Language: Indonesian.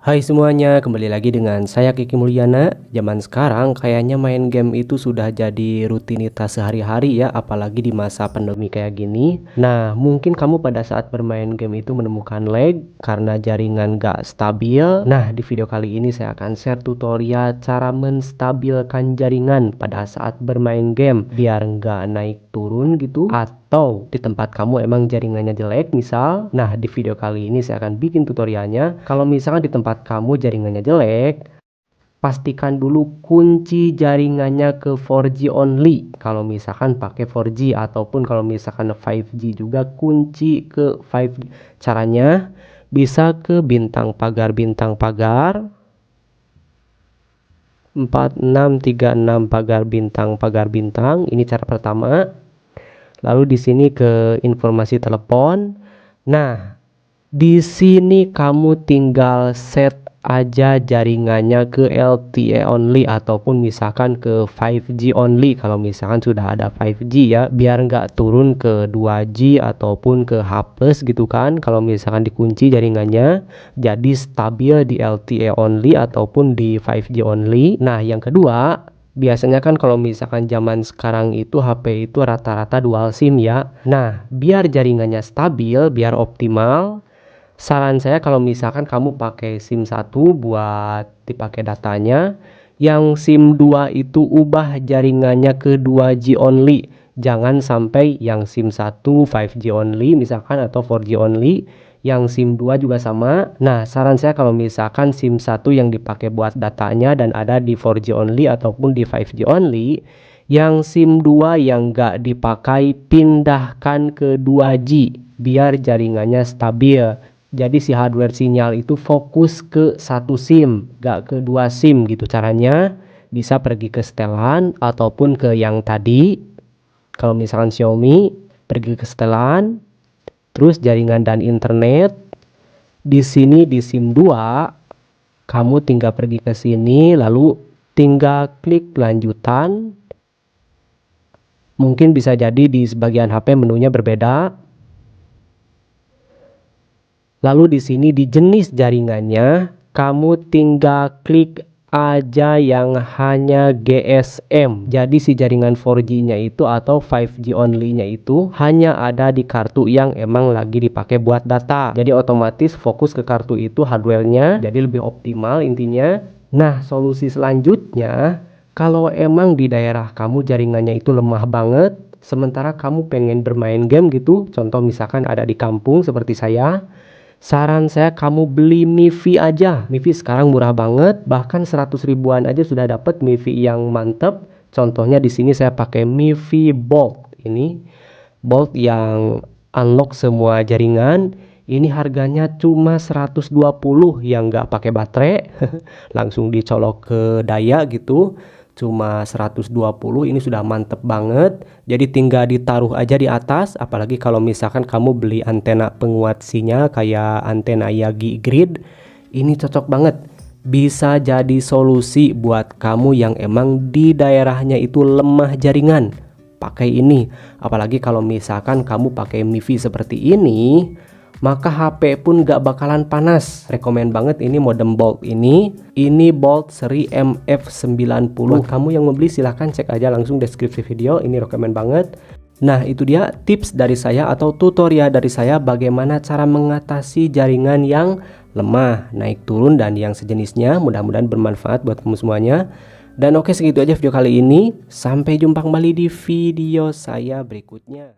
Hai semuanya, kembali lagi dengan saya Kiki Mulyana. Zaman sekarang kayaknya main game itu sudah jadi rutinitas sehari-hari ya, apalagi di masa pandemi kayak gini. Nah, mungkin kamu pada saat bermain game itu menemukan lag karena jaringan gak stabil. Nah, di video kali ini saya akan share tutorial cara menstabilkan jaringan pada saat bermain game biar nggak naik turun gitu, atau di tempat kamu emang jaringannya jelek misal. Nah, di video kali ini saya akan bikin tutorialnya. Kalau misalkan di tempat kamu jaringannya jelek, pastikan dulu kunci jaringannya ke 4G only. Kalau misalkan pakai 4G ataupun kalau misalkan 5G juga kunci ke 5G. Caranya bisa ke bintang pagar 4636 pagar bintang. Ini cara pertama. Lalu di sini ke informasi telepon. Nah, di sini kamu tinggal set aja jaringannya ke LTE only ataupun misalkan ke 5G only kalau misalkan sudah ada 5G ya, biar nggak turun ke 2G ataupun ke H+ gitu kan. Kalau misalkan dikunci jaringannya jadi stabil di LTE only ataupun di 5G only. Nah, yang kedua, biasanya kan kalau misalkan zaman sekarang itu HP itu rata-rata dual SIM ya. Nah, biar jaringannya stabil, biar optimal, saran saya kalau misalkan kamu pakai SIM 1 buat dipakai datanya, yang SIM 2 itu ubah jaringannya ke 2G only. Jangan sampai yang SIM 1 5G only misalkan atau 4G only, yang SIM 2 juga sama. Nah, saran saya kalau misalkan SIM 1 yang dipakai buat datanya dan ada di 4G only ataupun di 5G only, yang SIM 2 yang nggak dipakai pindahkan ke 2G biar jaringannya stabil. Jadi si hardware sinyal itu fokus ke satu SIM, gak ke dua SIM gitu. Caranya bisa pergi ke setelan ataupun ke yang tadi. Kalau misalkan Xiaomi, pergi ke setelan, terus jaringan dan internet. Di sini di SIM 2, kamu tinggal pergi ke sini lalu tinggal klik lanjutan. Mungkin bisa jadi di sebagian HP menunya berbeda. Lalu di sini di jenis jaringannya, kamu tinggal klik aja yang hanya GSM. Jadi si jaringan 4G-nya itu atau 5G only-nya itu hanya ada di kartu yang emang lagi dipakai buat data. Jadi otomatis fokus ke kartu itu hardware-nya, jadi lebih optimal intinya. Nah, solusi selanjutnya, kalau emang di daerah kamu jaringannya itu lemah banget, sementara kamu pengen bermain game gitu, contoh misalkan ada di kampung seperti saya, saran saya kamu beli MiFi aja. MiFi sekarang murah banget, bahkan 100 ribuan aja sudah dapat MiFi yang mantep. Contohnya di sini saya pakai MiFi Bolt. Ini Bolt yang unlock semua jaringan. Ini harganya cuma 120 yang nggak pakai baterai. Langsung dicolok ke daya gitu. Cuma 120, ini sudah mantep banget. Jadi tinggal ditaruh aja di atas. Apalagi kalau misalkan kamu beli antena penguat sinyal kayak antena Yagi Grid, ini cocok banget. Bisa jadi solusi buat kamu yang emang di daerahnya itu lemah jaringan. Pakai ini. Apalagi kalau misalkan kamu pakai MiFi seperti ini, maka HP pun gak bakalan panas. Rekomen banget ini modem Bolt ini. Ini Bolt seri MF90. Buat kamu yang mau beli silahkan cek aja langsung deskripsi video. Ini rekomen banget. Nah, itu dia tips dari saya atau tutorial dari saya bagaimana cara mengatasi jaringan yang lemah, naik turun dan yang sejenisnya. Mudah-mudahan bermanfaat buat kamu semuanya. Dan oke, segitu aja video kali ini. Sampai jumpa kembali di video saya berikutnya.